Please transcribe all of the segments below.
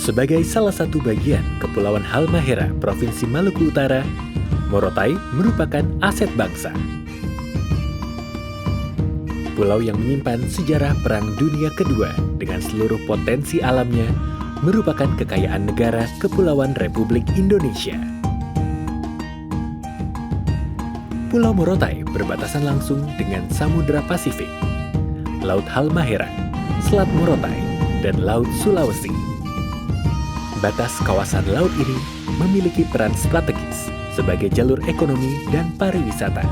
Sebagai salah satu bagian Kepulauan Halmahera, Provinsi Maluku Utara, Morotai merupakan aset bangsa. Pulau yang menyimpan sejarah Perang Dunia Kedua dengan seluruh potensi alamnya merupakan kekayaan negara Kepulauan Republik Indonesia. Pulau Morotai berbatasan langsung dengan Samudra Pasifik, Laut Halmahera, Selat Morotai, dan Laut Sulawesi. Batas kawasan laut ini memiliki peran strategis sebagai jalur ekonomi dan pariwisata.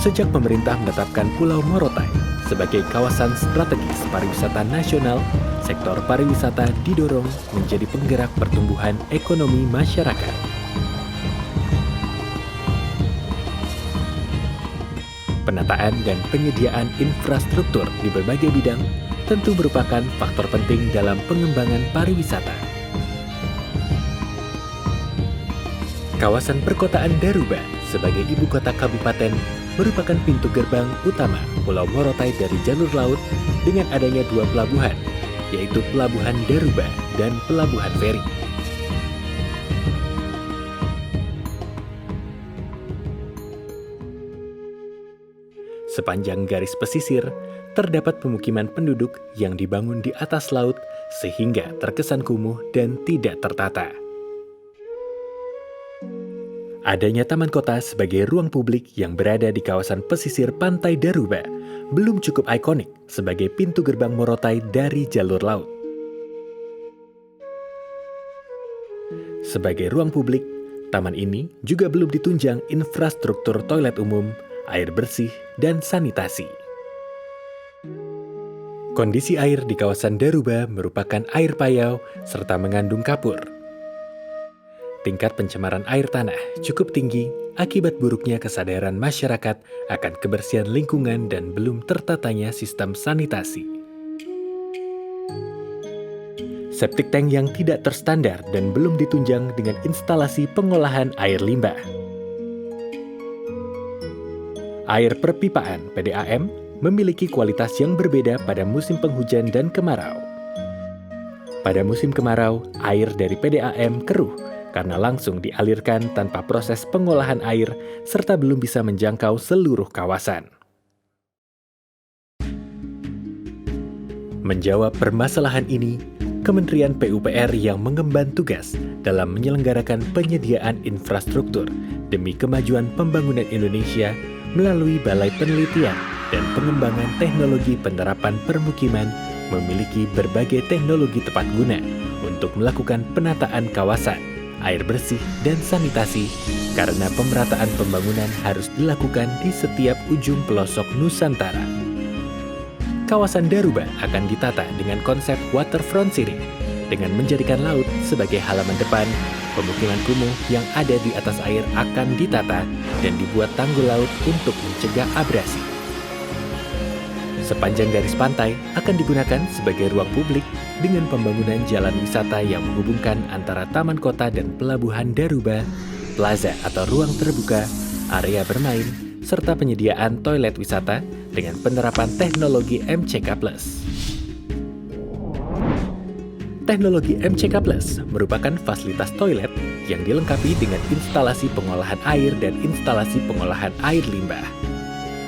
Sejak pemerintah menetapkan Pulau Morotai sebagai kawasan strategis pariwisata nasional, sektor pariwisata didorong menjadi penggerak pertumbuhan ekonomi masyarakat. Penataan dan penyediaan infrastruktur di berbagai bidang tentu merupakan faktor penting dalam pengembangan pariwisata. Kawasan perkotaan Daruba sebagai ibu kota kabupaten merupakan pintu gerbang utama Pulau Morotai dari jalur laut dengan adanya dua pelabuhan, yaitu Pelabuhan Daruba dan Pelabuhan Feri. Sepanjang garis pesisir, terdapat pemukiman penduduk yang dibangun di atas laut sehingga terkesan kumuh dan tidak tertata. Adanya taman kota sebagai ruang publik yang berada di kawasan pesisir pantai Daruba belum cukup ikonik sebagai pintu gerbang Morotai dari jalur laut. Sebagai ruang publik, taman ini juga belum ditunjang infrastruktur toilet umum, air bersih, dan sanitasi. Kondisi air di kawasan Daruba merupakan air payau serta mengandung kapur. Tingkat pencemaran air tanah cukup tinggi akibat buruknya kesadaran masyarakat akan kebersihan lingkungan dan belum tertatanya sistem sanitasi. Septic tank yang tidak terstandar dan belum ditunjang dengan instalasi pengolahan air limbah. Air perpipaan PDAM memiliki kualitas yang berbeda pada musim penghujan dan kemarau. Pada musim kemarau, air dari PDAM keruh karena langsung dialirkan tanpa proses pengolahan air serta belum bisa menjangkau seluruh kawasan. Menjawab permasalahan ini, Kementerian PUPR yang mengemban tugas dalam menyelenggarakan penyediaan infrastruktur demi kemajuan pembangunan Indonesia melalui Balai Penelitian dan Pengembangan Teknologi Penerapan Permukiman memiliki berbagai teknologi tepat guna untuk melakukan penataan kawasan, air bersih, dan sanitasi karena pemerataan pembangunan harus dilakukan di setiap ujung pelosok Nusantara. Kawasan Daruba akan ditata dengan konsep waterfront city dengan menjadikan laut sebagai halaman depan. Pemukiman kumuh yang ada di atas air akan ditata dan dibuat tanggul laut untuk mencegah abrasi. Sepanjang garis pantai akan digunakan sebagai ruang publik dengan pembangunan jalan wisata yang menghubungkan antara Taman Kota dan Pelabuhan Daruba, plaza atau ruang terbuka, area bermain, serta penyediaan toilet wisata dengan penerapan teknologi MCK+. Teknologi MCK+ merupakan fasilitas toilet yang dilengkapi dengan instalasi pengolahan air dan instalasi pengolahan air limbah.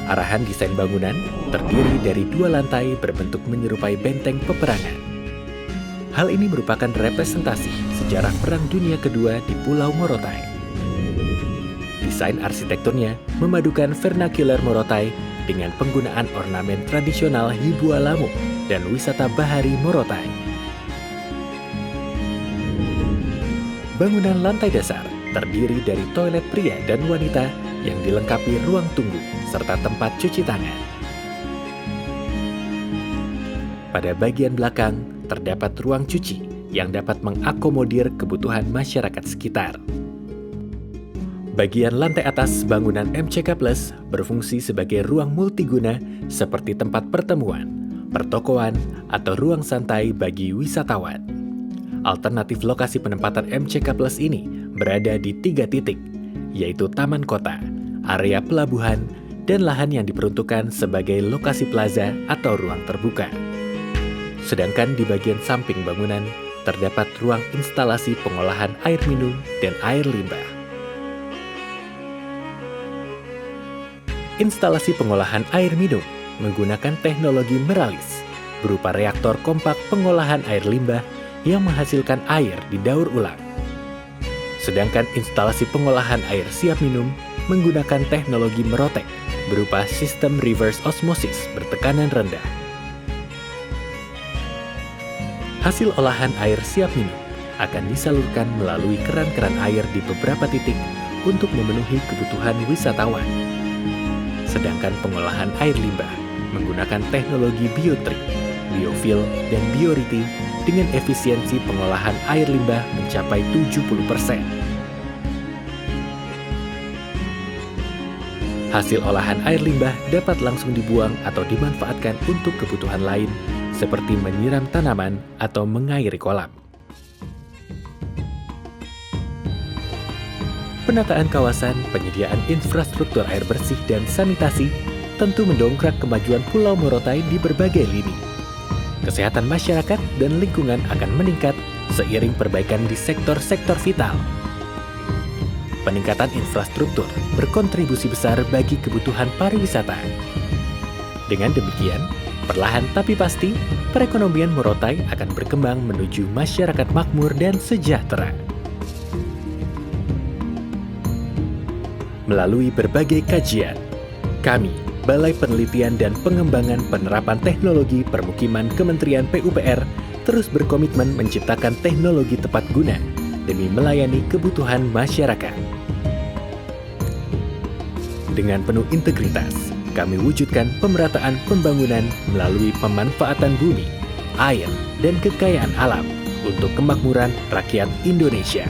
Arahan desain bangunan terdiri dari 2 lantai berbentuk menyerupai benteng peperangan. Hal ini merupakan representasi sejarah Perang Dunia Kedua di Pulau Morotai. Desain arsitekturnya memadukan vernacular Morotai dengan penggunaan ornamen tradisional Hibua Lamu dan wisata bahari Morotai. Bangunan lantai dasar terdiri dari toilet pria dan wanita yang dilengkapi ruang tunggu serta tempat cuci tangan. Pada bagian belakang terdapat ruang cuci yang dapat mengakomodir kebutuhan masyarakat sekitar. Bagian lantai atas bangunan MCK+ berfungsi sebagai ruang multiguna seperti tempat pertemuan, pertokoan, atau ruang santai bagi wisatawan. Alternatif lokasi penempatan MCK+ ini berada di 3 titik, yaitu Taman Kota, area pelabuhan, dan lahan yang diperuntukkan sebagai lokasi plaza atau ruang terbuka. Sedangkan di bagian samping bangunan terdapat ruang instalasi pengolahan air minum dan air limbah. Instalasi pengolahan air minum menggunakan teknologi Meralis berupa reaktor kompak pengolahan air limbah yang menghasilkan air di daur ulang. Sedangkan instalasi pengolahan air siap minum menggunakan teknologi Merotek berupa sistem reverse osmosis bertekanan rendah. Hasil olahan air siap minum akan disalurkan melalui keran-keran air di beberapa titik untuk memenuhi kebutuhan wisatawan. Sedangkan pengolahan air limbah menggunakan teknologi biotrik, biofil, dan bioriti dengan efisiensi pengolahan air limbah mencapai 70%. Hasil olahan air limbah dapat langsung dibuang atau dimanfaatkan untuk kebutuhan lain, seperti menyiram tanaman atau mengairi kolam. Penataan kawasan, penyediaan infrastruktur air bersih dan sanitasi tentu mendongkrak kemajuan Pulau Morotai di berbagai lini. Kesehatan masyarakat dan lingkungan akan meningkat seiring perbaikan di sektor-sektor vital. Peningkatan infrastruktur berkontribusi besar bagi kebutuhan pariwisata. Dengan demikian, perlahan tapi pasti, perekonomian Morotai akan berkembang menuju masyarakat makmur dan sejahtera. Melalui berbagai kajian, kami, Balai Penelitian dan Pengembangan Penerapan Teknologi Permukiman Kementerian PUPR, terus berkomitmen menciptakan teknologi tepat guna demi melayani kebutuhan masyarakat. Dengan penuh integritas, kami wujudkan pemerataan pembangunan melalui pemanfaatan bumi, air, dan kekayaan alam untuk kemakmuran rakyat Indonesia.